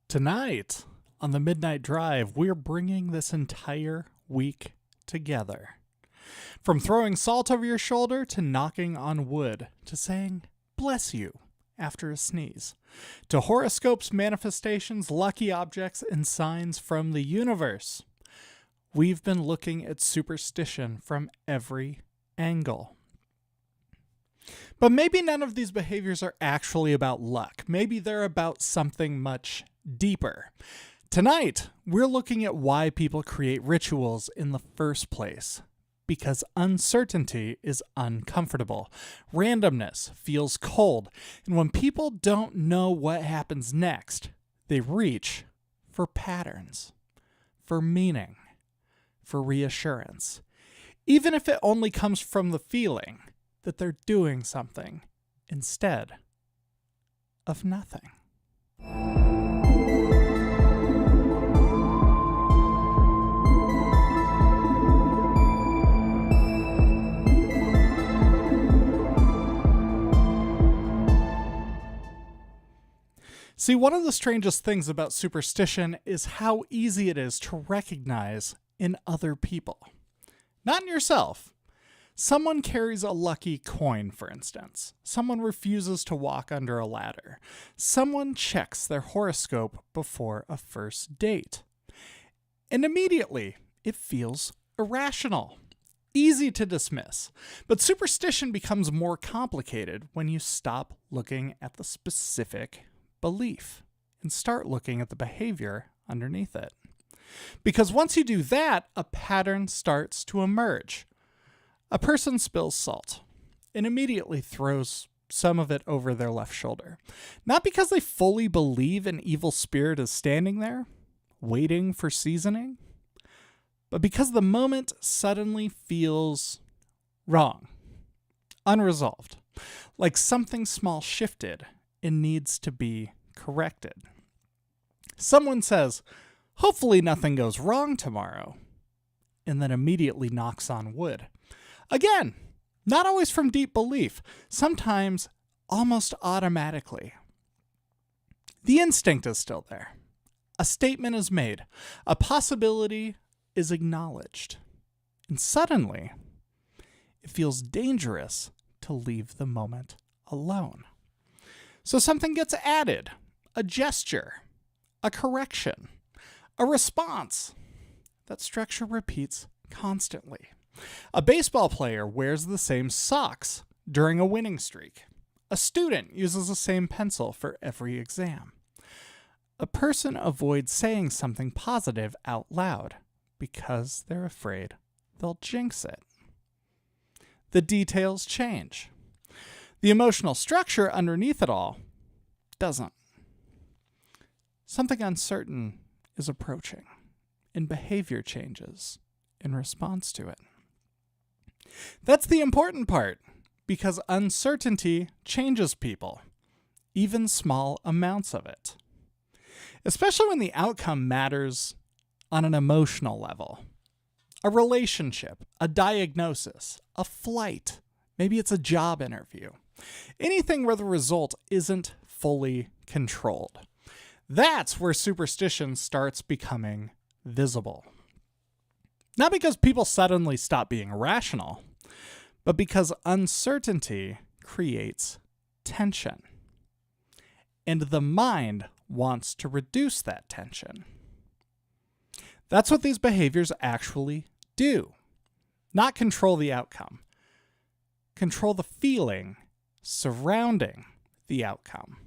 Tonight, on the Midnight Drive, we're bringing this entire week together. From throwing salt over your shoulder to knocking on wood to saying, bless you, after a sneeze, to horoscopes, manifestations, lucky objects, and signs from the universe. We've been looking at superstition from every angle. But maybe none of these behaviors are actually about luck. Maybe they're about something much deeper. Tonight, we're looking at why people create rituals in the first place. Because uncertainty is uncomfortable. Randomness feels cold. And when people don't know what happens next, they reach for patterns, for meaning, for reassurance. Even if it only comes from the feeling that they're doing something instead of nothing. See, one of the strangest things about superstition is how easy it is to recognize in other people. Not in yourself. Someone carries a lucky coin, for instance. Someone refuses to walk under a ladder. Someone checks their horoscope before a first date. And immediately, it feels irrational. Easy to dismiss. But superstition becomes more complicated when you stop looking at the specific belief and start looking at the behavior underneath it. Because once you do that, a pattern starts to emerge. A person spills salt and immediately throws some of it over their left shoulder. Not because they fully believe an evil spirit is standing there, waiting for seasoning, but because the moment suddenly feels wrong, unresolved, like something small shifted and needs to be corrected. Someone says, hopefully nothing goes wrong tomorrow, and then immediately knocks on wood. Again, not always from deep belief, sometimes almost automatically. The instinct is still there. A statement is made. A possibility is acknowledged. And suddenly, it feels dangerous to leave the moment alone. So something gets added, a gesture, a correction, a response. That structure repeats constantly. A baseball player wears the same socks during a winning streak. A student uses the same pencil for every exam. A person avoids saying something positive out loud because they're afraid they'll jinx it. The details change. The emotional structure underneath it all doesn't. Something uncertain is approaching, and behavior changes in response to it. That's the important part, because uncertainty changes people, even small amounts of it. Especially when the outcome matters on an emotional level. A relationship, a diagnosis, a flight, maybe it's a job interview. Anything where the result isn't fully controlled. That's where superstition starts becoming visible. Not because people suddenly stop being rational, but because uncertainty creates tension. And the mind wants to reduce that tension. That's what these behaviors actually do. Not control the outcome. Control the feeling surrounding the outcome.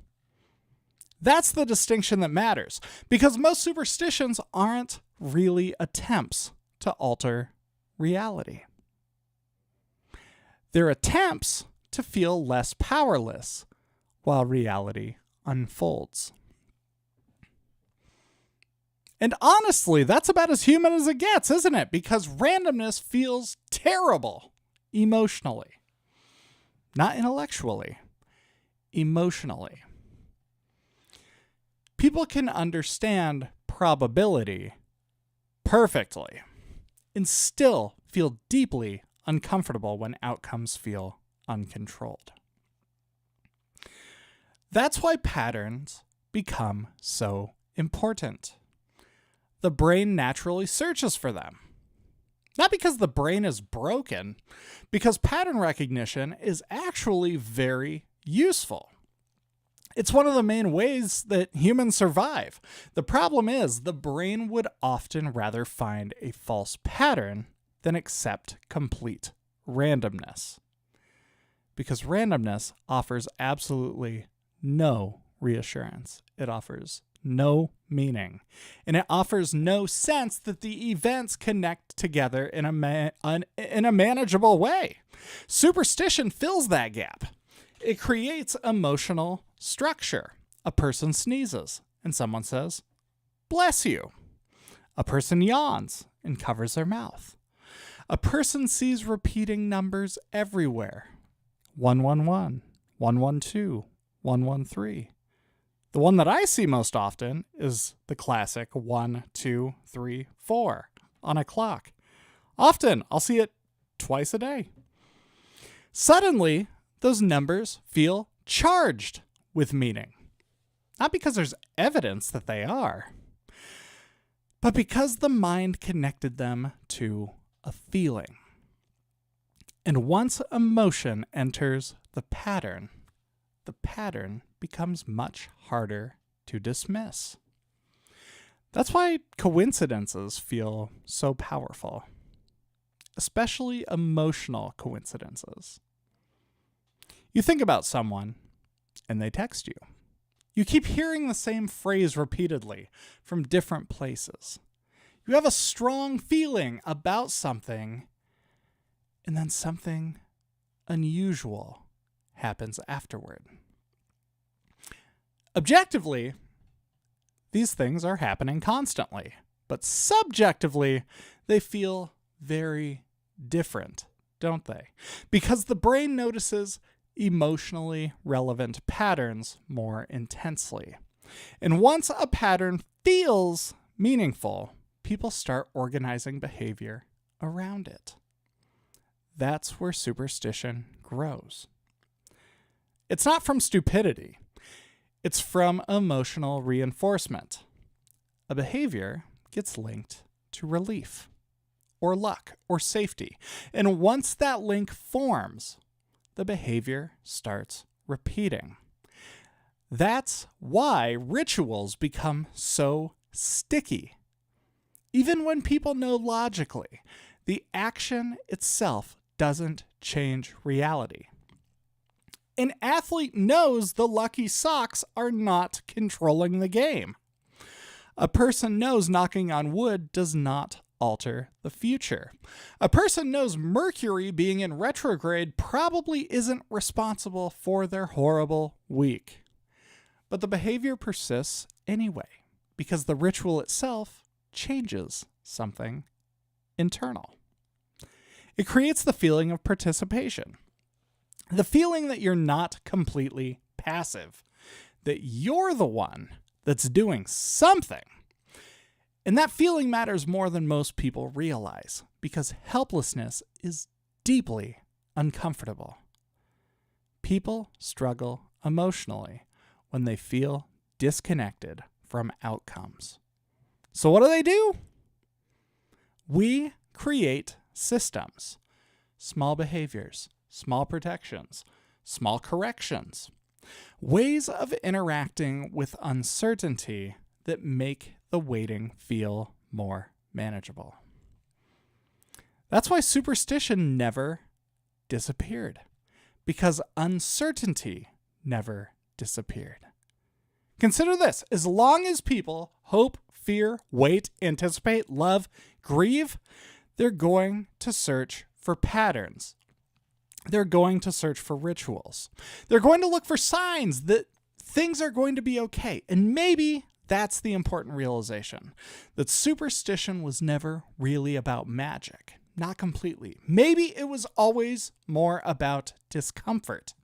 That's the distinction that matters, because most superstitions aren't really attempts to alter reality. They're attempts to feel less powerless while reality unfolds. And honestly, that's about as human as it gets, isn't it? Because randomness feels terrible emotionally. Not intellectually, emotionally. People can understand probability perfectly and still feel deeply uncomfortable when outcomes feel uncontrolled. That's why patterns become so important. The brain naturally searches for them. Not because the brain is broken, because pattern recognition is actually very useful. It's one of the main ways that humans survive. The problem is the brain would often rather find a false pattern than accept complete randomness. Because randomness offers absolutely no reassurance. It offers no meaning. And it offers no sense that the events connect together in a manageable way. Superstition fills that gap. It creates emotional structure. A person sneezes and someone says, "Bless you." A person yawns and covers their mouth. A person sees repeating numbers everywhere. 111, 112, 113. The one that I see most often is the classic 1, 2, 3, 4 on a clock. Often, I'll see it twice a day. Suddenly, those numbers feel charged with meaning. Not because there's evidence that they are, but because the mind connected them to a feeling. And once emotion enters the pattern becomes much harder to dismiss. That's why coincidences feel so powerful, especially emotional coincidences. You think about someone and they text you. You keep hearing the same phrase repeatedly from different places. You have a strong feeling about something, and then something unusual happens afterward. Objectively, these things are happening constantly, but subjectively, they feel very different, don't they? Because the brain notices emotionally relevant patterns more intensely. And once a pattern feels meaningful, people start organizing behavior around it. That's where superstition grows. It's not from stupidity. It's from emotional reinforcement. A behavior gets linked to relief, or luck, or safety. And once that link forms, the behavior starts repeating. That's why rituals become so sticky. Even when people know logically, the action itself doesn't change reality. An athlete knows the lucky socks are not controlling the game. A person knows knocking on wood does not alter the future. A person knows Mercury being in retrograde probably isn't responsible for their horrible week. But the behavior persists anyway, because the ritual itself changes something internal. It creates the feeling of participation. The feeling that you're not completely passive, that you're the one that's doing something. And that feeling matters more than most people realize, because helplessness is deeply uncomfortable. People struggle emotionally when they feel disconnected from outcomes. So what do? We create systems, small behaviors, small protections, small corrections, ways of interacting with uncertainty that make the waiting feel more manageable. That's why superstition never disappeared, because uncertainty never disappeared. Consider this: as long as people hope, fear, wait, anticipate, love, grieve, they're going to search for patterns. They're going to search for rituals. They're going to look for signs that things are going to be okay. And maybe that's the important realization, that superstition was never really about magic. Not completely. Maybe it was always more about discomfort,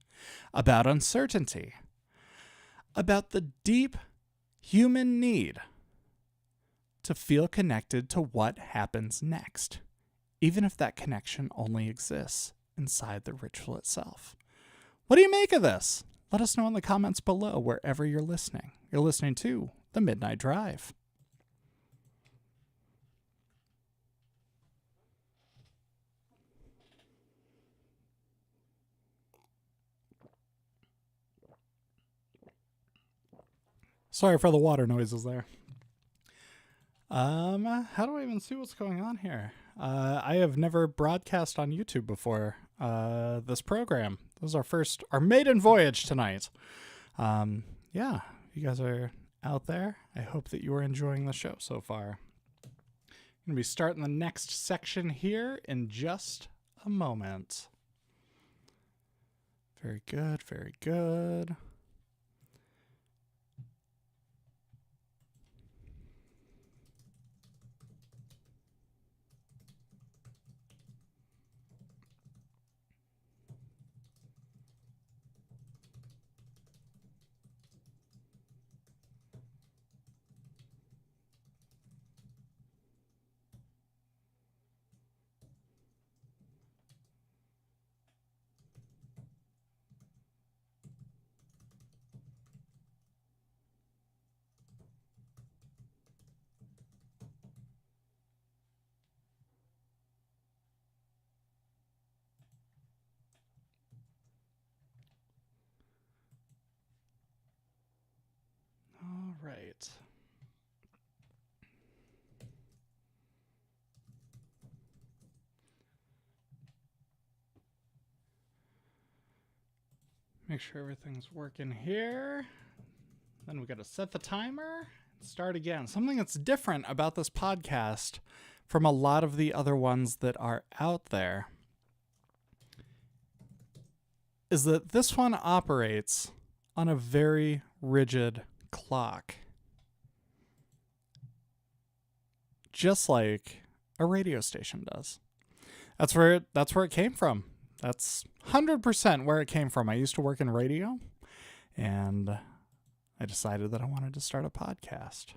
about uncertainty, about the deep human need to feel connected to what happens next, even if that connection only exists inside the ritual itself. What do you make of this? Let us know in the comments below wherever you're listening. You're listening to the the Midnight Drive. Sorry for the water noises there. How do I even see what's going on here? I have never broadcast on YouTube before this program. This is our maiden voyage tonight. Yeah, you guys are out there. I hope that you are enjoying the show so far. I'm going to be starting the next section here in just a moment. Very good, very good. All right. Make sure everything's working here. Then we got to set the timer and start again. Something that's different about this podcast from a lot of the other ones that are out there is that this one operates on a very rigid clock. Just like a radio station does. That's where it came from. That's 100% where it came from. I used to work in radio, and I decided that I wanted to start a podcast.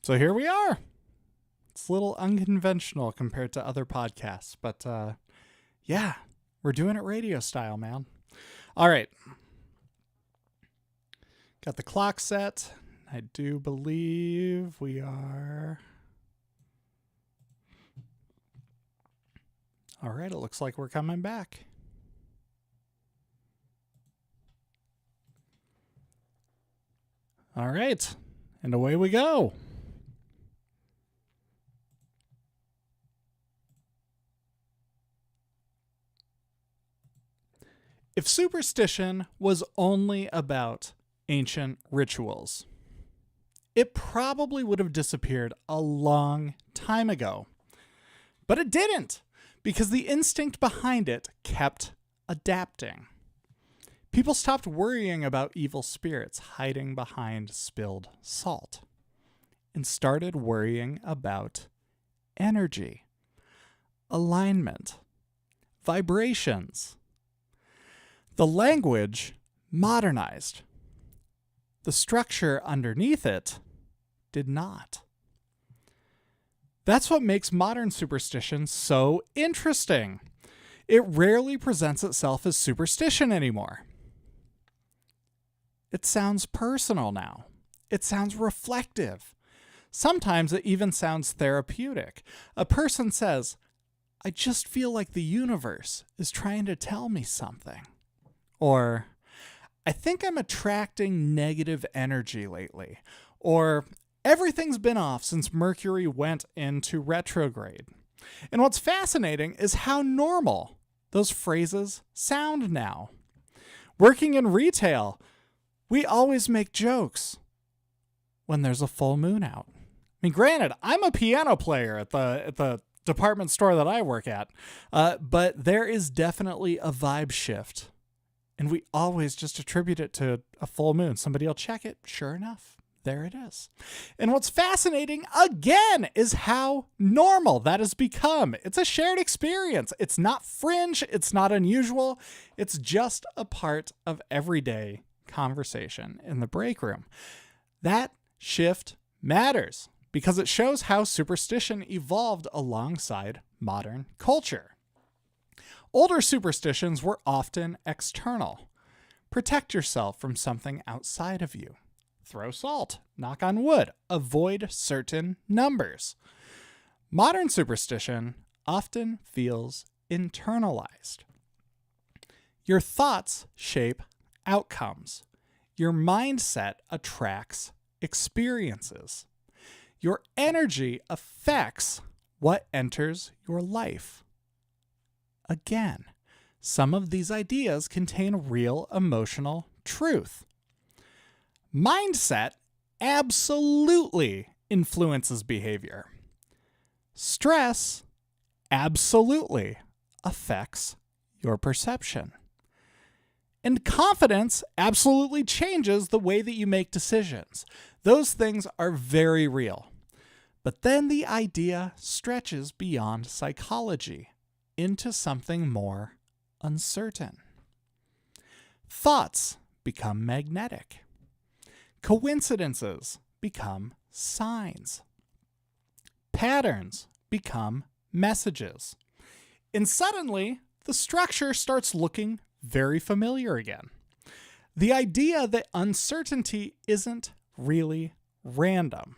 So here we are. It's a little unconventional compared to other podcasts, but yeah, we're doing it radio style, man. All right. Got the clock set. I do believe we are... All right, it looks like we're coming back. All right, and away we go. If superstition was only about ancient rituals, it probably would have disappeared a long time ago. But it didn't, because the instinct behind it kept adapting. People stopped worrying about evil spirits hiding behind spilled salt and started worrying about energy, alignment, vibrations. The language modernized. The structure underneath it did not. That's what makes modern superstition so interesting. It rarely presents itself as superstition anymore. It sounds personal now. It sounds reflective. Sometimes it even sounds therapeutic. A person says, "I just feel like the universe is trying to tell me something." Or, "I think I'm attracting negative energy lately." Or, "Everything's been off since Mercury went into retrograde." And what's fascinating is how normal those phrases sound now. Working in retail, we always make jokes when there's a full moon out. I mean, granted, I'm a piano player at the department store that I work at, but there is definitely a vibe shift. And we always just attribute it to a full moon. Somebody will check it. Sure enough, there it is. And what's fascinating, again, is how normal that has become. It's a shared experience. It's not fringe. It's not unusual. It's just a part of everyday conversation in the break room. That shift matters because it shows how superstition evolved alongside modern culture. Older superstitions were often external. Protect yourself from something outside of you. throw salt, knock on wood, avoid certain numbers. Modern superstition often feels internalized. Your thoughts shape outcomes. Your mindset attracts experiences. Your energy affects what enters your life. Again, some of these ideas contain real emotional truth. Mindset absolutely influences behavior. Stress absolutely affects your perception. And confidence absolutely changes the way that you make decisions. Those things are very real. But then the idea stretches beyond psychology into something more uncertain. Thoughts become magnetic. Coincidences become signs. Patterns become messages. And suddenly, the structure starts looking very familiar again. The idea that uncertainty isn't really random.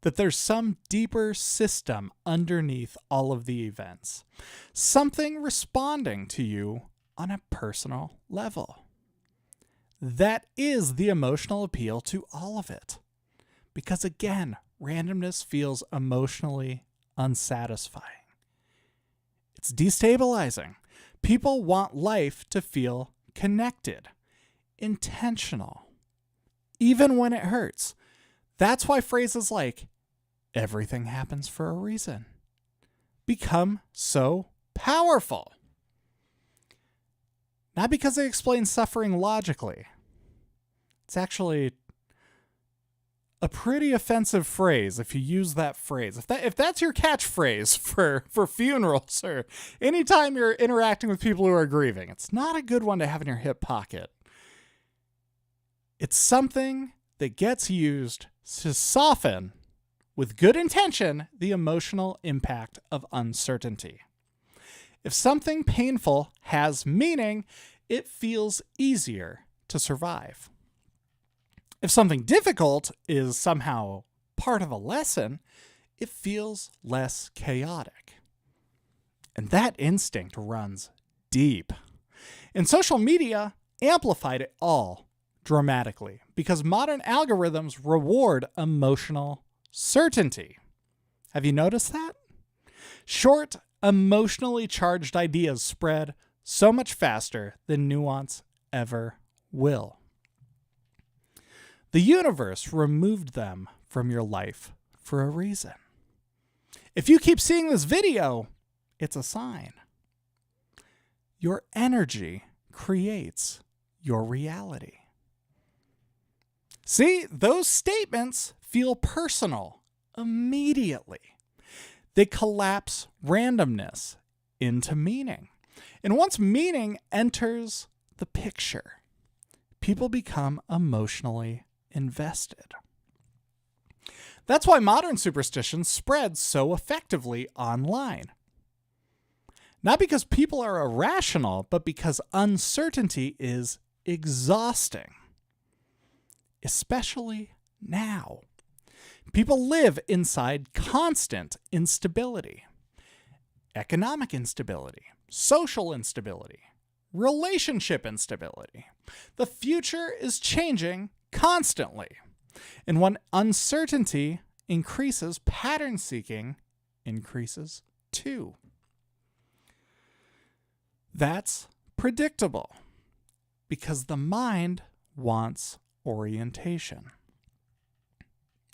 That there's some deeper system underneath all of the events. Something responding to you on a personal level. That is the emotional appeal to all of it. Because again, randomness feels emotionally unsatisfying. It's destabilizing. People want life to feel connected, intentional, even when it hurts. That's why phrases like, everything happens for a reason, become so powerful. Not because they explain suffering logically. It's actually a pretty offensive phrase if you use that phrase. If that's your catchphrase for funerals or anytime you're interacting with people who are grieving, it's not a good one to have in your hip pocket. It's something that gets used to soften, with good intention, the emotional impact of uncertainty. If something painful has meaning, it feels easier to survive. If something difficult is somehow part of a lesson, it feels less chaotic. And that instinct runs deep. And social media amplified it all dramatically because modern algorithms reward emotional certainty. Have you noticed that? Short, emotionally charged ideas spread so much faster than nuance ever will. The universe removed them from your life for a reason. If you keep seeing this video, it's a sign. Your energy creates your reality. See, those statements feel personal immediately. They collapse randomness into meaning. And once meaning enters the picture, people become emotionally invested. That's why modern superstition spreads so effectively online. Not because people are irrational, but because uncertainty is exhausting. Especially now. People live inside constant instability. Economic instability, social instability, relationship instability. The future is changing constantly. And when uncertainty increases, pattern seeking increases too. That's predictable because the mind wants orientation.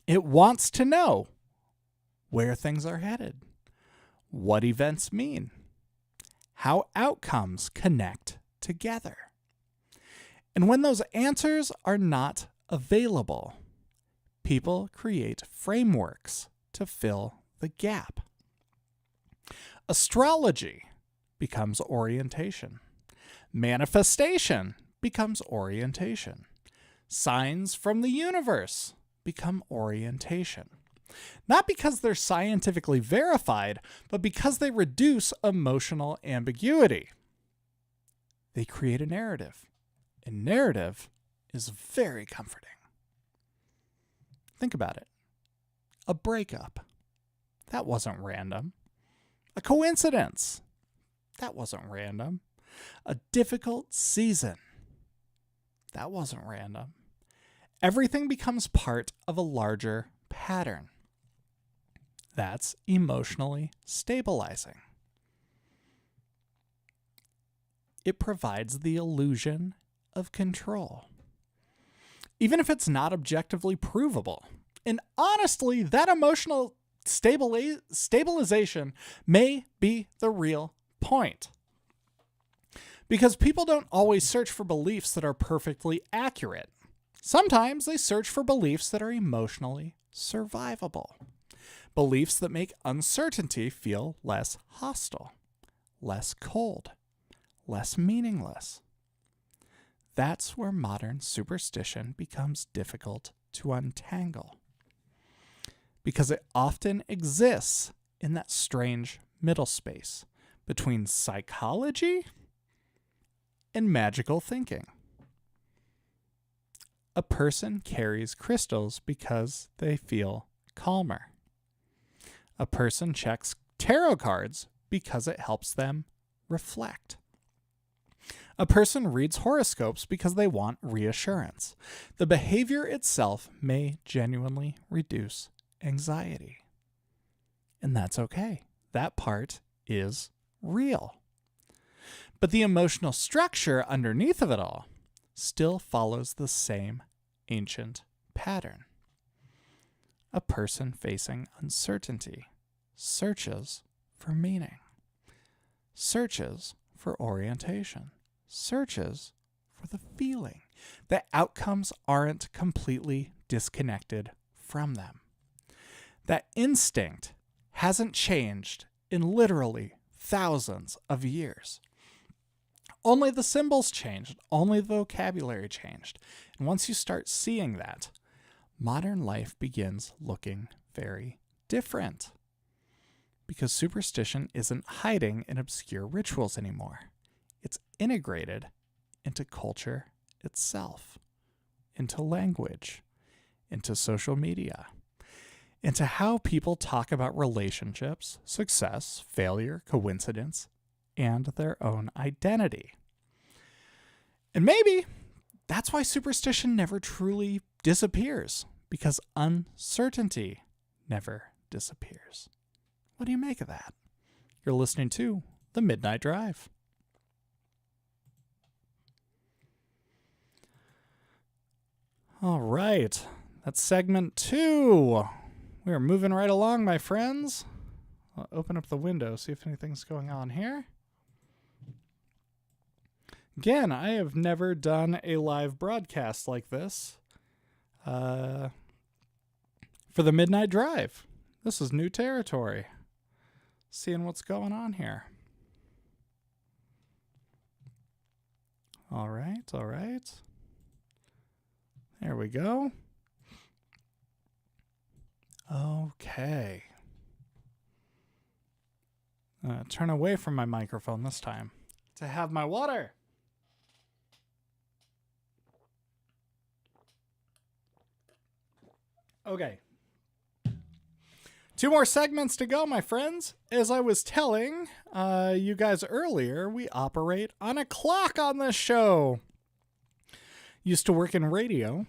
It wants to know where things are headed, what events mean, how outcomes connect together. And when those answers are not available, people create frameworks to fill the gap. Astrology becomes orientation. Manifestation becomes orientation. Signs from the universe become orientation. Not because they're scientifically verified, but because they reduce emotional ambiguity. They create a narrative. And narrative is very comforting. Think about it. A breakup. That wasn't random. A coincidence. That wasn't random. A difficult season. That wasn't random. Everything becomes part of a larger pattern. That's emotionally stabilizing. It provides the illusion of control, even if it's not objectively provable. And honestly, that emotional stabilization may be the real point. Because people don't always search for beliefs that are perfectly accurate. Sometimes they search for beliefs that are emotionally survivable. Beliefs that make uncertainty feel less hostile, less cold, less meaningless. That's where modern superstition becomes difficult to untangle, because it often exists in that strange middle space between psychology and magical thinking. A person carries crystals because they feel calmer. A person checks tarot cards because it helps them reflect. A person reads horoscopes because they want reassurance. The behavior itself may genuinely reduce anxiety. And that's okay. That part is real. But the emotional structure underneath of it all still follows the same ancient pattern. A person facing uncertainty searches for meaning, searches for orientation, searches for the feeling that outcomes aren't completely disconnected from them. That instinct hasn't changed in literally thousands of years. Only the symbols changed, only the vocabulary changed. And once you start seeing that, modern life begins looking very different. Because superstition isn't hiding in obscure rituals anymore. It's integrated into culture itself, into language, into social media, into how people talk about relationships, success, failure, coincidence, and their own identity. And maybe that's why superstition never truly disappears, because uncertainty never disappears. What do you make of that? You're listening to The Midnight Drive. All right, that's segment 2. We are moving right along, my friends. I'll open up the window, see if anything's going on here. Again, I have never done a live broadcast like this for the Midnight Drive. This is new territory. Seeing what's going on here. All right, all right. There we go. Okay. Turn away from my microphone this time to have my water. Okay. 2 more segments to go, my friends. As I was telling you guys earlier, we operate on a clock on this show. Used to work in radio,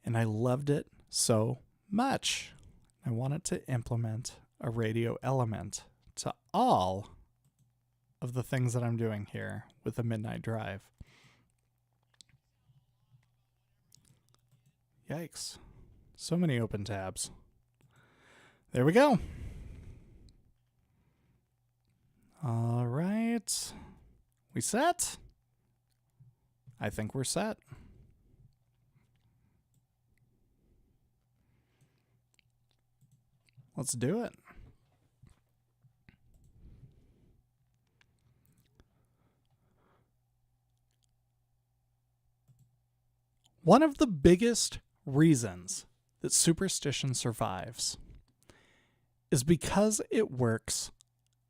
and I loved it so much. I wanted to implement a radio element to all of the things that I'm doing here with the Midnight Drive. Yikes. So many open tabs. There we go. All right. We set? I think we're set. Let's do it. One of the biggest reasons that superstition survives is because it works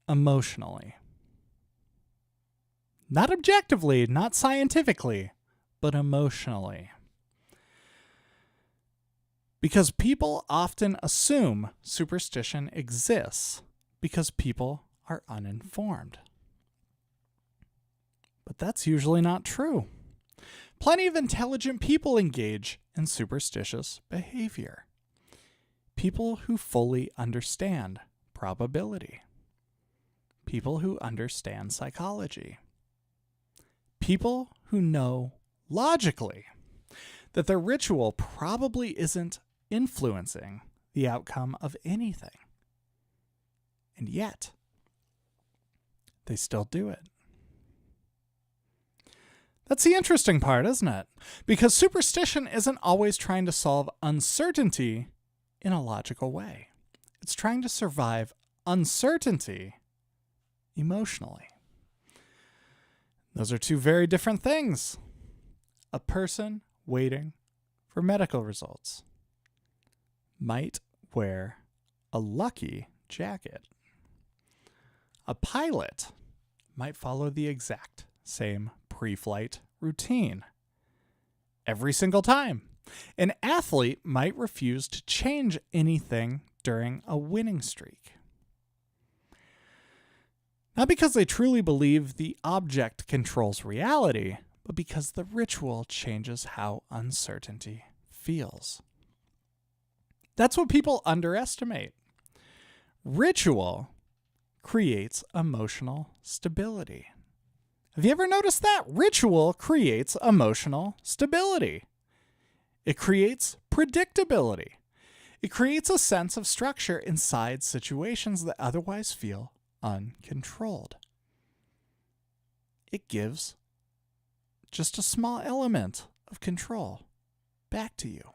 emotionally. Not objectively, not scientifically, but emotionally. Because people often assume superstition exists because people are uninformed. But that's usually not true. Plenty of intelligent people engage in superstitious behavior. People who fully understand probability. People who understand psychology. People who know logically that their ritual probably isn't influencing the outcome of anything. And yet, they still do it. That's the interesting part, isn't it? Because superstition isn't always trying to solve uncertainty in a logical way. It's trying to survive uncertainty emotionally. Those are two very different things. A person waiting for medical results might wear a lucky jacket. A pilot might follow the exact same pre-flight routine every single time. An athlete might refuse to change anything during a winning streak. Not because they truly believe the object controls reality, but because the ritual changes how uncertainty feels. That's what people underestimate. Ritual creates emotional stability. Have you ever noticed that? Ritual creates emotional stability. It creates predictability. It creates a sense of structure inside situations that otherwise feel uncontrolled. It gives just a small element of control back to you.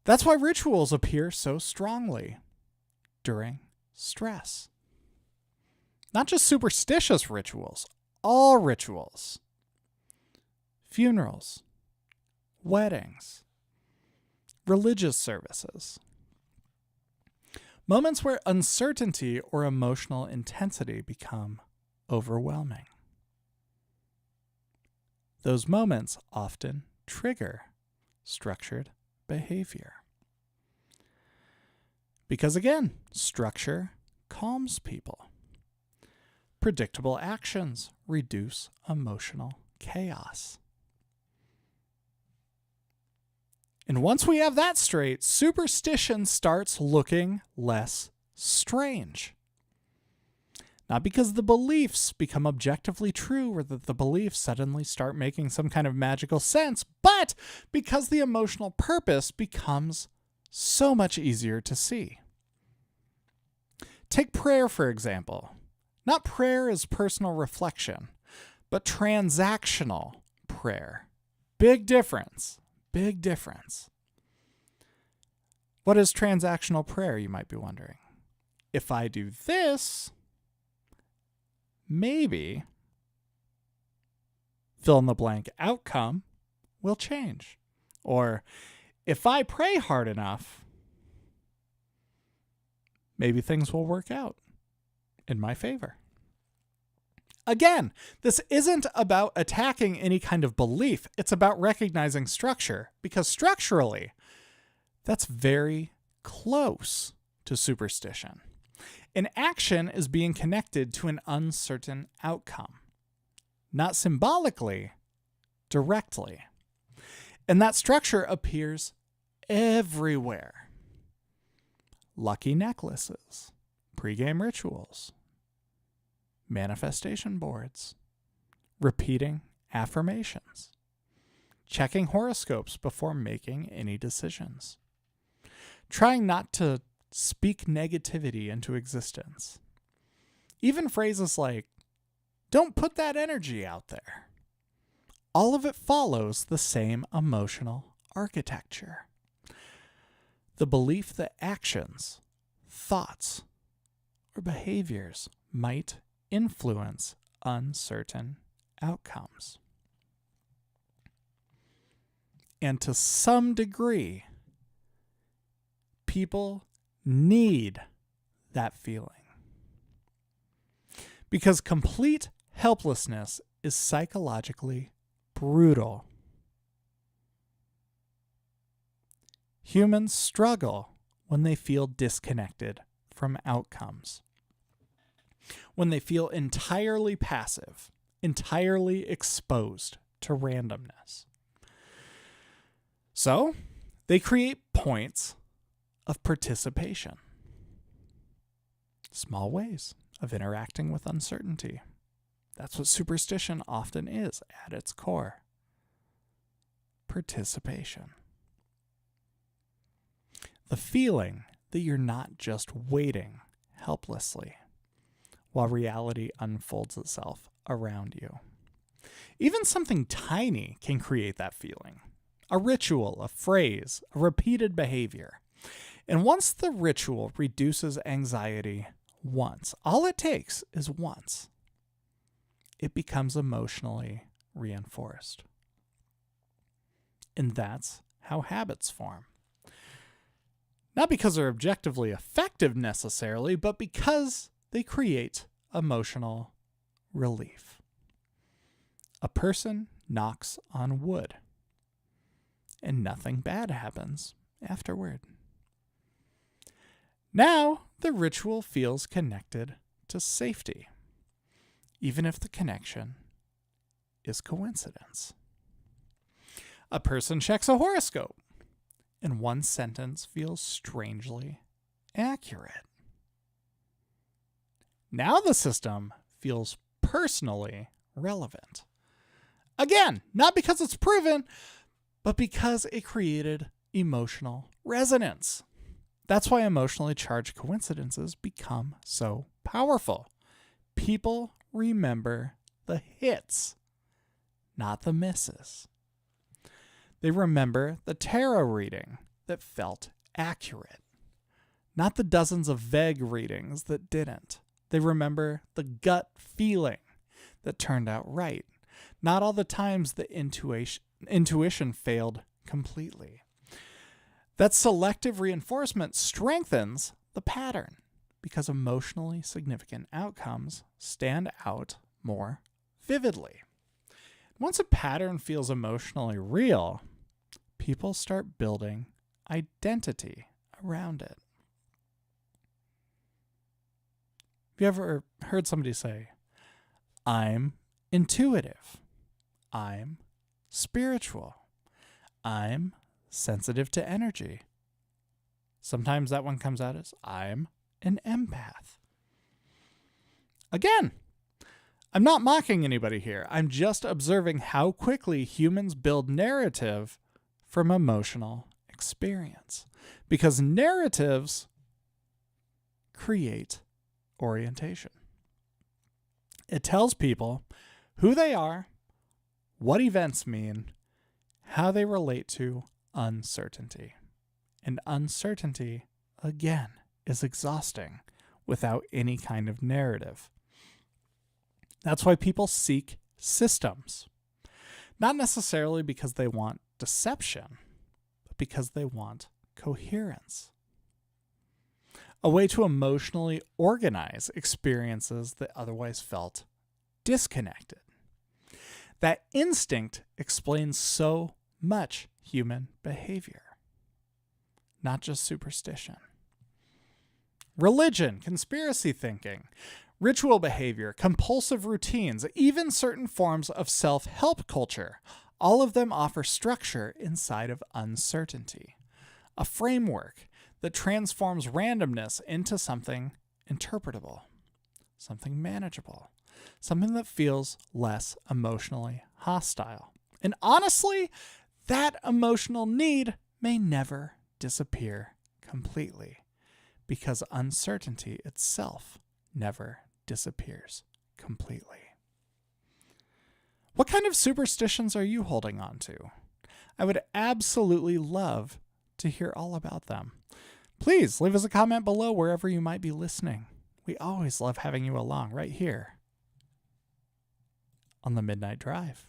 That's why rituals appear so strongly during stress. Not just superstitious rituals, all rituals. Funerals, weddings, religious services. Moments where uncertainty or emotional intensity become overwhelming. Those moments often trigger structured behavior. Because again, structure calms people. Predictable actions reduce emotional chaos. And once we have that straight, superstition starts looking less strange. Not because the beliefs become objectively true or that the beliefs suddenly start making some kind of magical sense, but because the emotional purpose becomes so much easier to see. Take prayer, for example. Not prayer as personal reflection, but transactional prayer. Big difference. Big difference. What is transactional prayer, you might be wondering? If I do this, maybe fill in the blank outcome will change. Or if I pray hard enough, maybe things will work out in my favor. Again, this isn't about attacking any kind of belief. It's about recognizing structure, because structurally, that's very close to superstition. An action is being connected to an uncertain outcome, not symbolically, directly. And that structure appears everywhere. Lucky necklaces, pregame rituals, manifestation boards, repeating affirmations, checking horoscopes before making any decisions, trying not to speak negativity into existence. Even phrases like, "Don't put that energy out there." All of it follows the same emotional architecture. The belief that actions, thoughts, or behaviors might influence uncertain outcomes. And to some degree, people need that feeling. Because complete helplessness is psychologically brutal. Humans struggle when they feel disconnected from outcomes. When they feel entirely passive, entirely exposed to randomness. So, they create points of participation. Small ways of interacting with uncertainty. That's what superstition often is at its core. Participation. The feeling that you're not just waiting helplessly while reality unfolds itself around you. Even something tiny can create that feeling. A ritual, a phrase, a repeated behavior. And once the ritual reduces anxiety once, all it takes is once, it becomes emotionally reinforced. And that's how habits form. Not because they're objectively effective necessarily, but because they create emotional relief. A person knocks on wood, and nothing bad happens afterward. Now the ritual feels connected to safety, even if the connection is coincidence. A person checks a horoscope, and one sentence feels strangely accurate. Now the system feels personally relevant. Again, not because it's proven, but because it created emotional resonance. That's why emotionally charged coincidences become so powerful. People remember the hits, not the misses. They remember the tarot reading that felt accurate, not the dozens of vague readings that didn't. They remember the gut feeling that turned out right, not all the times the intuition failed completely. That selective reinforcement strengthens the pattern because emotionally significant outcomes stand out more vividly. Once a pattern feels emotionally real, people start building identity around it. Have you ever heard somebody say, I'm intuitive, I'm spiritual, I'm sensitive to energy? Sometimes that one comes out as, I'm an empath. Again, I'm not mocking anybody here. I'm just observing how quickly humans build narrative from emotional experience. Because narratives create orientation. It tells people who they are, what events mean, how they relate to uncertainty. And uncertainty, again, is exhausting without any kind of narrative. That's why people seek systems. Not necessarily because they want deception, but because they want coherence. A way to emotionally organize experiences that otherwise felt disconnected. That instinct explains so much human behavior, not just superstition. Religion, conspiracy thinking, ritual behavior, compulsive routines, even certain forms of self-help culture, all of them offer structure inside of uncertainty. A framework that transforms randomness into something interpretable, something manageable, something that feels less emotionally hostile. And honestly, that emotional need may never disappear completely because uncertainty itself never disappears completely. What kind of superstitions are you holding on to? I would absolutely love to hear all about them. Please leave us a comment below wherever you might be listening. We always love having you along right here on the Midnight Drive.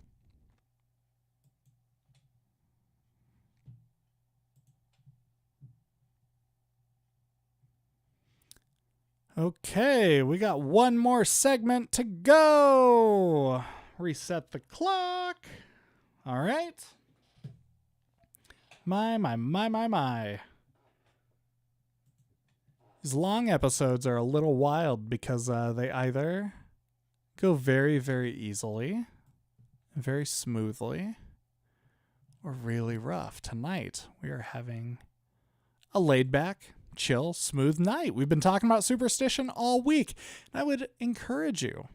Okay, we got one more segment to go. Reset the clock. All right. My. These long episodes are a little wild because they either go very, very easily, very smoothly, or really rough. Tonight, we are having a laid-back, chill, smooth night. We've been talking about Superstition all week, and I would encourage you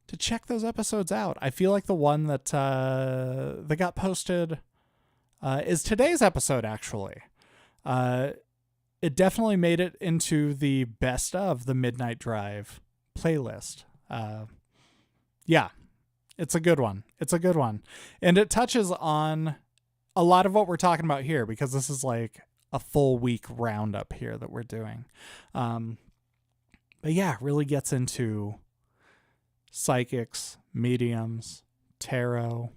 to check those episodes out. I feel like the one that got posted is today's episode, actually. It definitely made it into the best of the Midnight Drive playlist. Yeah, it's a good one. And it touches on a lot of what we're talking about here, because this is like a full week roundup here that we're doing. But yeah, really gets into psychics, mediums, tarot,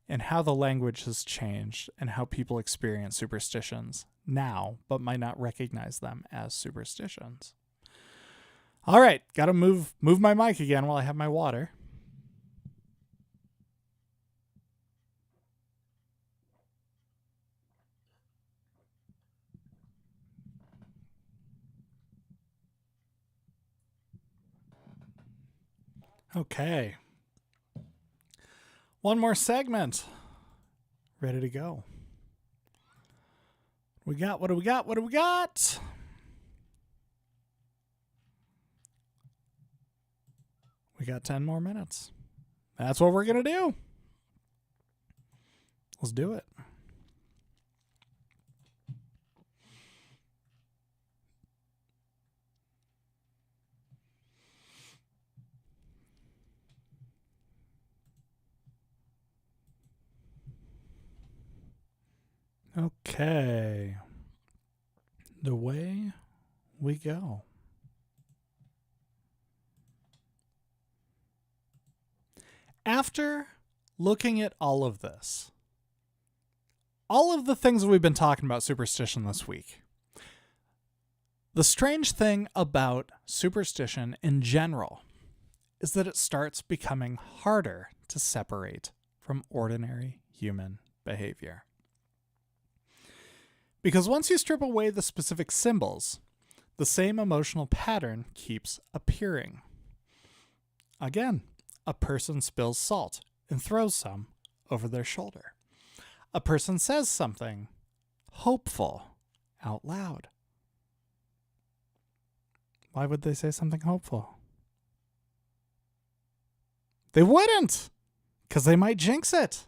and how the language has changed and how people experience superstitions now, but might not recognize them as superstitions. All right, got to move my mic again while I have my water. Okay. One more segment. Ready to go. What do we got? We got 10 more minutes. That's what we're going to do. Let's do it. Okay. Away we go. After looking at all of this, all of the things we've been talking about superstition this week, the strange thing about superstition in general is that it starts becoming harder to separate from ordinary human behavior. Because once you strip away the specific symbols, the same emotional pattern keeps appearing. Again, a person spills salt and throws some over their shoulder. A person says something hopeful out loud. Why would they say something hopeful? They wouldn't, because they might jinx it.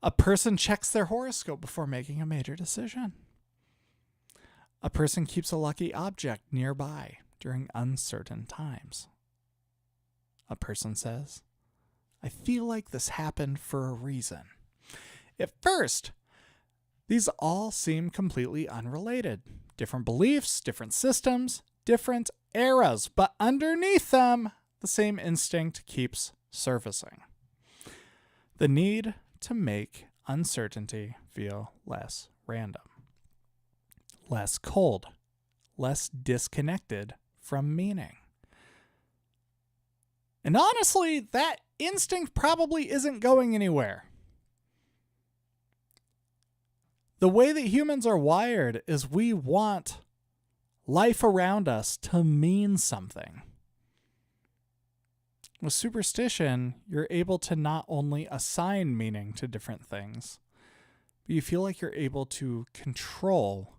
A person checks their horoscope before making a major decision. A person keeps a lucky object nearby during uncertain times. A person says, I feel like this happened for a reason. At first, these all seem completely unrelated. Different beliefs, different systems, different eras, but underneath them, the same instinct keeps surfacing. The need to make uncertainty feel less random, less cold, less disconnected from meaning. And honestly, that instinct probably isn't going anywhere. The way that humans are wired is we want life around us to mean something. With superstition, you're able to not only assign meaning to different things, but you feel like you're able to control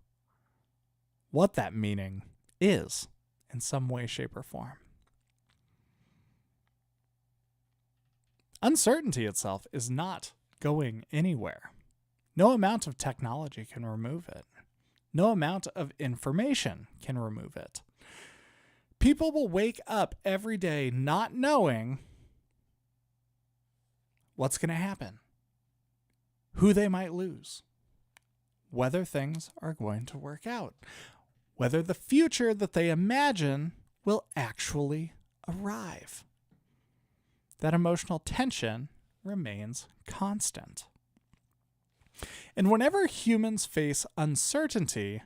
what that meaning is in some way, shape, or form. Uncertainty itself is not going anywhere. No amount of technology can remove it. No amount of information can remove it. People will wake up every day not knowing what's going to happen, who they might lose, whether things are going to work out, whether the future that they imagine will actually arrive. That emotional tension remains constant. And whenever humans face uncertainty,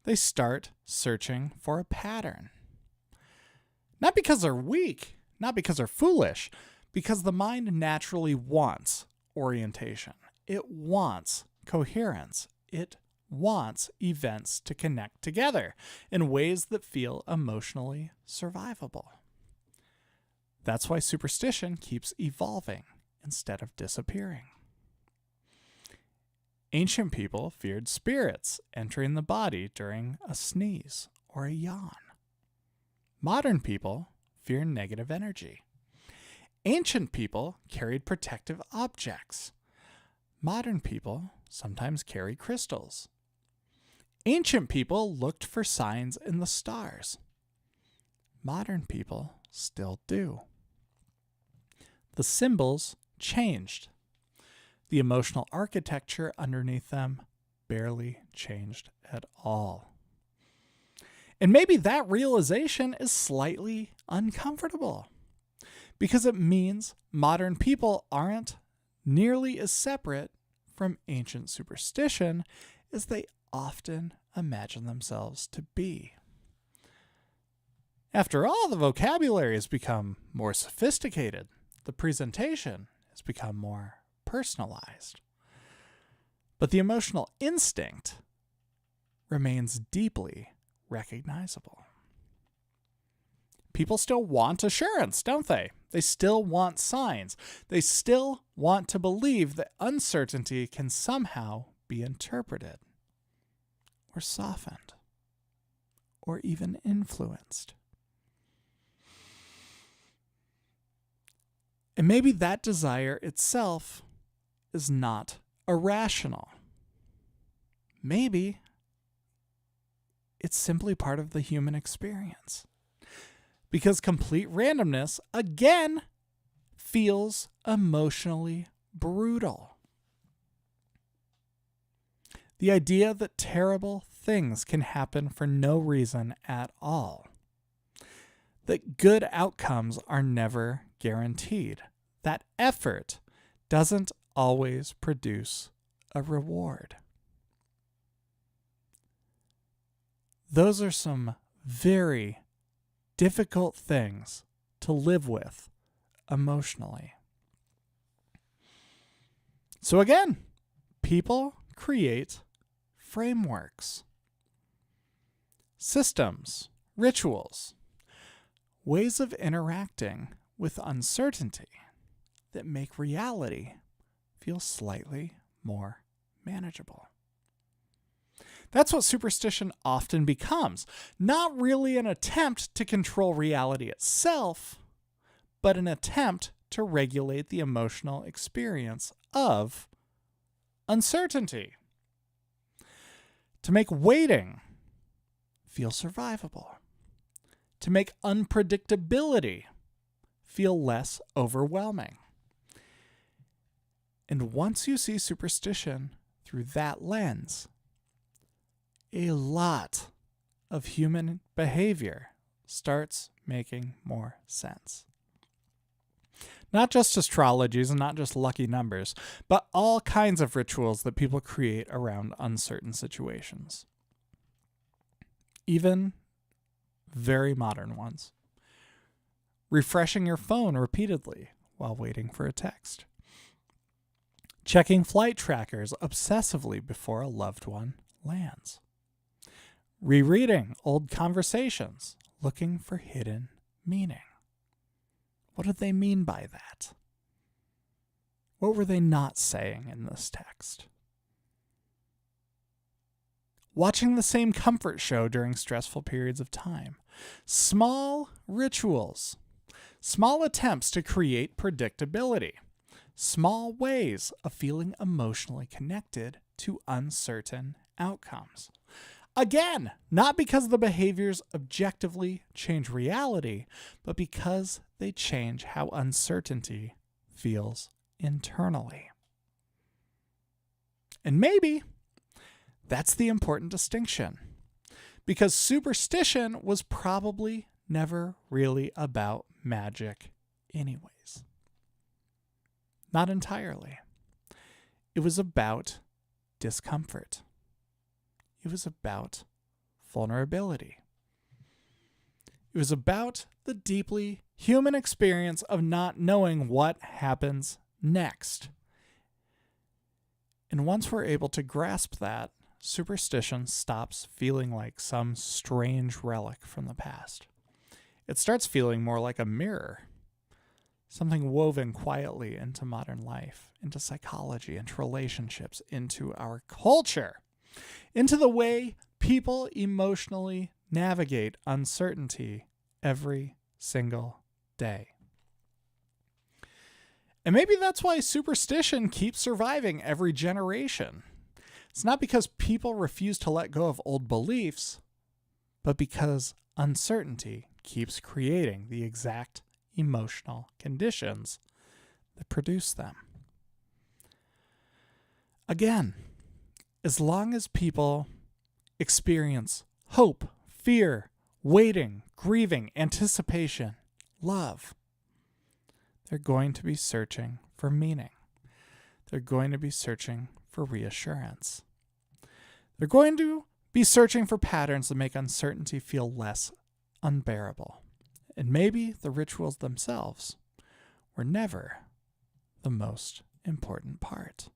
they start searching for a pattern. Not because they're weak, not because they're foolish, because the mind naturally wants orientation. It wants coherence. it wants events to connect together in ways that feel emotionally survivable. That's why superstition keeps evolving instead of disappearing. Ancient people feared spirits entering the body during a sneeze or a yawn. Modern people fear negative energy. Ancient people carried protective objects. Modern people sometimes carry crystals. Ancient people looked for signs in the stars. Modern people still do. The symbols changed. The emotional architecture underneath them barely changed at all. And maybe that realization is slightly uncomfortable because it means modern people aren't nearly as separate from ancient superstition as they often imagine themselves to be. After all, the vocabulary has become more sophisticated. The presentation has become more personalized. But the emotional instinct remains deeply recognizable. People still want assurance, don't they? They still want signs. They still want to believe that uncertainty can somehow be interpreted or softened or even influenced. And maybe that desire itself is not irrational. Maybe it's simply part of the human experience. Because complete randomness, again, feels emotionally brutal. The idea that terrible things can happen for no reason at all. That good outcomes are never guaranteed. That effort doesn't always produce a reward. Those are some very difficult things to live with emotionally. So again, people create frameworks, systems, rituals, ways of interacting with uncertainty that make reality feel slightly more manageable. That's what superstition often becomes. Not really an attempt to control reality itself, but an attempt to regulate the emotional experience of uncertainty. To make waiting feel survivable. To make unpredictability feel less overwhelming. And once you see superstition through that lens, a lot of human behavior starts making more sense. Not just astrologies and not just lucky numbers, but all kinds of rituals that people create around uncertain situations. Even very modern ones. Refreshing your phone repeatedly while waiting for a text. Checking flight trackers obsessively before a loved one lands. Rereading old conversations, looking for hidden meaning. What did they mean by that? What were they not saying in this text? Watching the same comfort show during stressful periods of time. Small rituals. Small attempts to create predictability. Small ways of feeling emotionally connected to uncertain outcomes. Again, not because the behaviors objectively change reality, but because they change how uncertainty feels internally. And maybe that's the important distinction, because superstition was probably never really about magic anyways. Not entirely. It was about discomfort. It was about vulnerability. It was about the deeply human experience of not knowing what happens next. And once we're able to grasp that, superstition stops feeling like some strange relic from the past. It starts feeling more like a mirror, something woven quietly into modern life, into psychology, into relationships, into our culture, into the way people emotionally navigate uncertainty every single day. And maybe that's why superstition keeps surviving every generation. It's not because people refuse to let go of old beliefs, but because uncertainty keeps creating the exact emotional conditions that produce them. Again, as long as people experience hope, fear, waiting, grieving, anticipation, love, they're going to be searching for meaning. They're going to be searching for reassurance. They're going to be searching for patterns that make uncertainty feel less unbearable. And maybe the rituals themselves were never the most important part.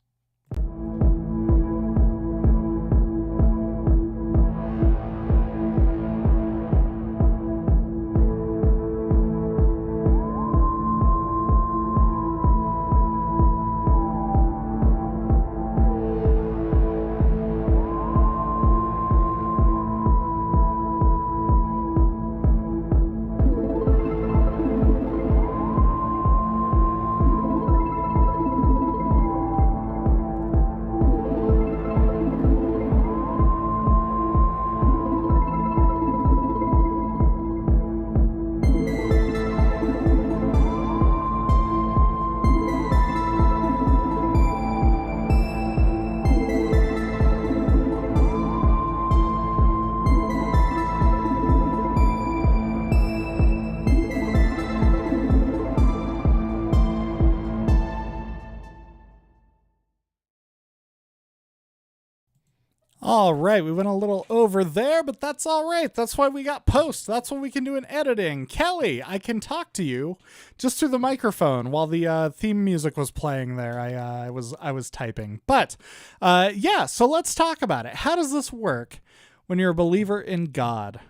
All right, we went a little over there, but that's all right. That's why we got post. That's what we can do in editing. Kelly, I can talk to you just through the microphone while the theme music was playing there. I was typing. But yeah, so let's talk about it. How does this work when you're a believer in God?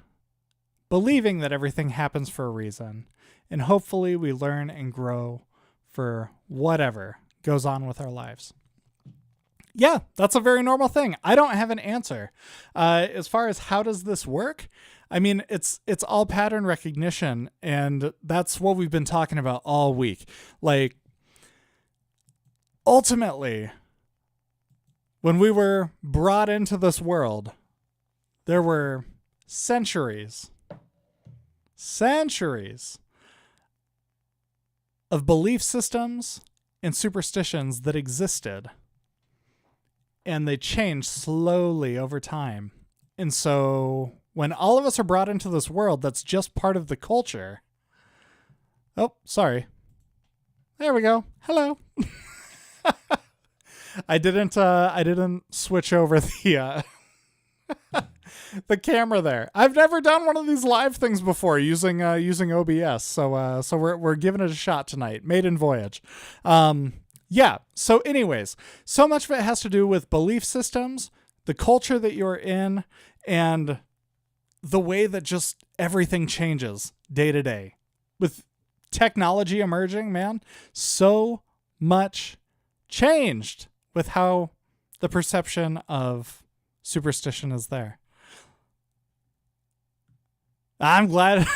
Believing that everything happens for a reason, and hopefully we learn and grow for whatever goes on with our lives. Yeah, that's a very normal thing. I don't have an answer. As far as how does this work? I mean, it's all pattern recognition, and that's what we've been talking about all week. Like, ultimately, when we were brought into this world, there were centuries of belief systems and superstitions that existed. And they change slowly over time. And so when all of us are brought into this world that's just part of the culture. Oh, sorry. There we go. Hello. I didn't switch over the the camera there. I've never done one of these live things before using OBS. So we're giving it a shot tonight. Maiden voyage. Yeah. So anyways, so much of it has to do with belief systems, the culture that you're in, and the way that just everything changes day to day. With technology emerging, man, so much changed with how the perception of superstition is there. I'm glad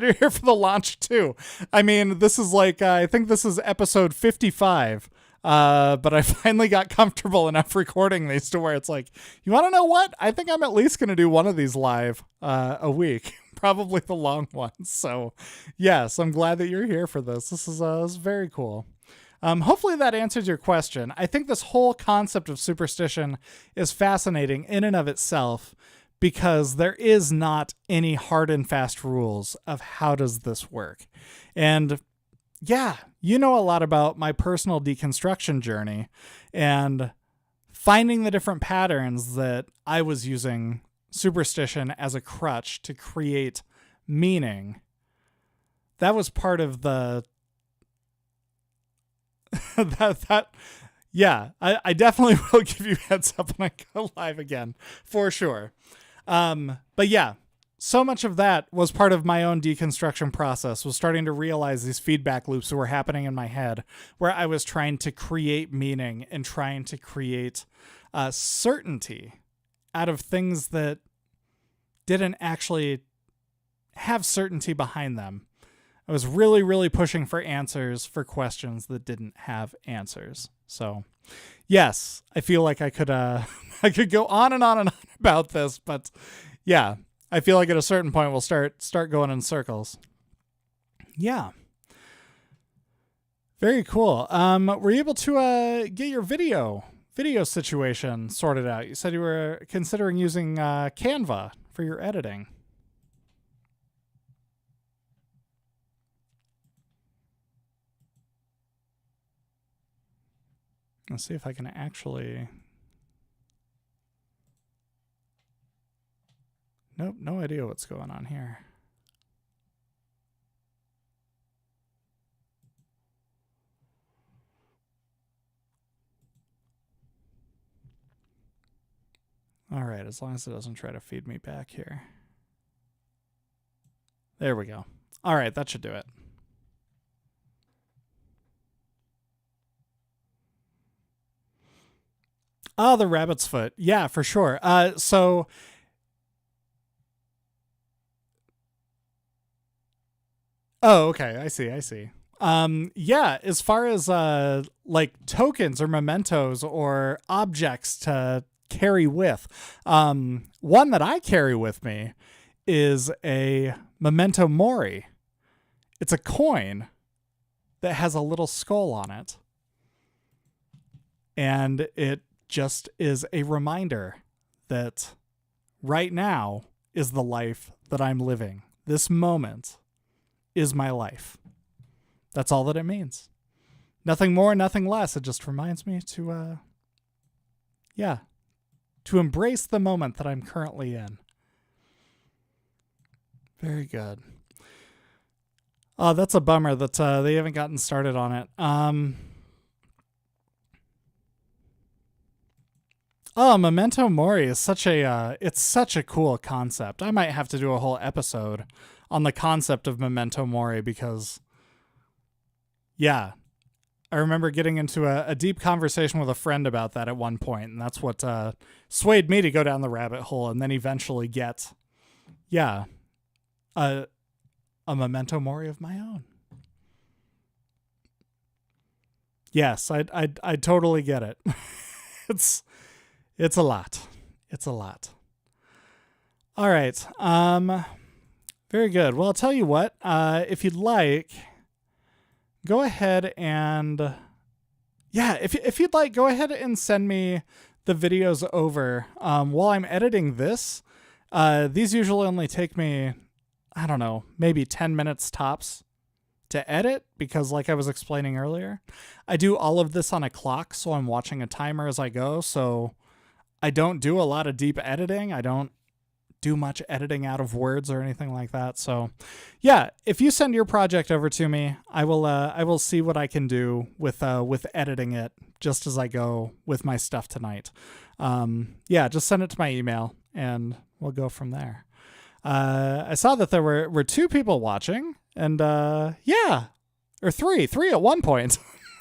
you're here for the launch too. I mean, this is like, I think this is episode 55. But I finally got comfortable enough recording these to where it's like, you want to know what? I think I'm at least going to do one of these live, a week, probably the long ones. So yes, I'm glad that you're here for this. This is very cool. Hopefully that answers your question. I think this whole concept of superstition is fascinating in and of itself, because there is not any hard and fast rules of how does this work. And yeah, you know a lot about my personal deconstruction journey and finding the different patterns that I was using superstition as a crutch to create meaning. That was part of the Yeah, I definitely will give you heads up when I go live again, for sure. But yeah, so much of that was part of my own deconstruction process, was starting to realize these feedback loops were happening in my head, where I was trying to create meaning and trying to create certainty out of things that didn't actually have certainty behind them. I was really, really pushing for answers for questions that didn't have answers. So, yes, I feel like I could I could go on and on and on about this, but yeah, I feel like at a certain point we'll start going in circles. Yeah. Very cool. Were you able to get your video situation sorted out? You said you were considering using Canva for your editing. Let's see if I can actually... Nope, no idea what's going on here. All right, as long as it doesn't try to feed me back here. There we go. All right, that should do it. Oh, the rabbit's foot. Yeah, for sure. So... Oh, okay. I see. Yeah, as far as like tokens or mementos or objects to carry with, one that I carry with me is a memento mori. It's a coin that has a little skull on it. And it just is a reminder that right now is the life that I'm living. This moment is my life. That's all that it means. Nothing more, nothing less. It just reminds me to, to embrace the moment that I'm currently in. Very good. Oh, that's a bummer that they haven't gotten started on it. Oh, Memento Mori is such a cool concept. I might have to do a whole episode on the concept of Memento Mori because, yeah, I remember getting into a deep conversation with a friend about that at one point, and that's what swayed me to go down the rabbit hole and then eventually get, a Memento Mori of my own. Yes, I totally get it. It's a lot. It's a lot. All right. Very good. Well, I'll tell you what, if you'd like, go ahead and, if you'd like, go ahead and send me the videos over. While I'm editing this, these usually only take me, I don't know, maybe 10 minutes tops to edit because like I was explaining earlier, I do all of this on a clock. So I'm watching a timer as I go. So I don't do a lot of deep editing. I don't do much editing out of words or anything like that. So yeah, if you send your project over to me, I will see what I can do with editing it just as I go with my stuff tonight. Just send it to my email and we'll go from there. I saw that there were 2 people watching and or three at one point.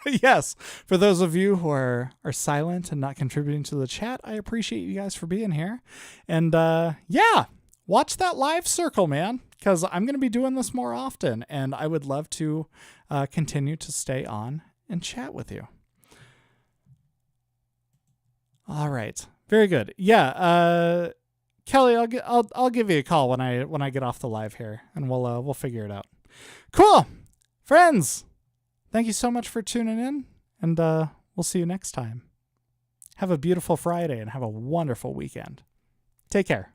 Yes, for those of you who are silent and not contributing to the chat, I appreciate you guys for being here. And watch that live circle, man, because I'm going to be doing this more often, and I would love to continue to stay on and chat with you. All right, very good. Yeah, Kelly, I'll give you a call when I get off the live here, and we'll figure it out. Cool, friends. Thank you so much for tuning in, and we'll see you next time. Have a beautiful Friday and have a wonderful weekend. Take care.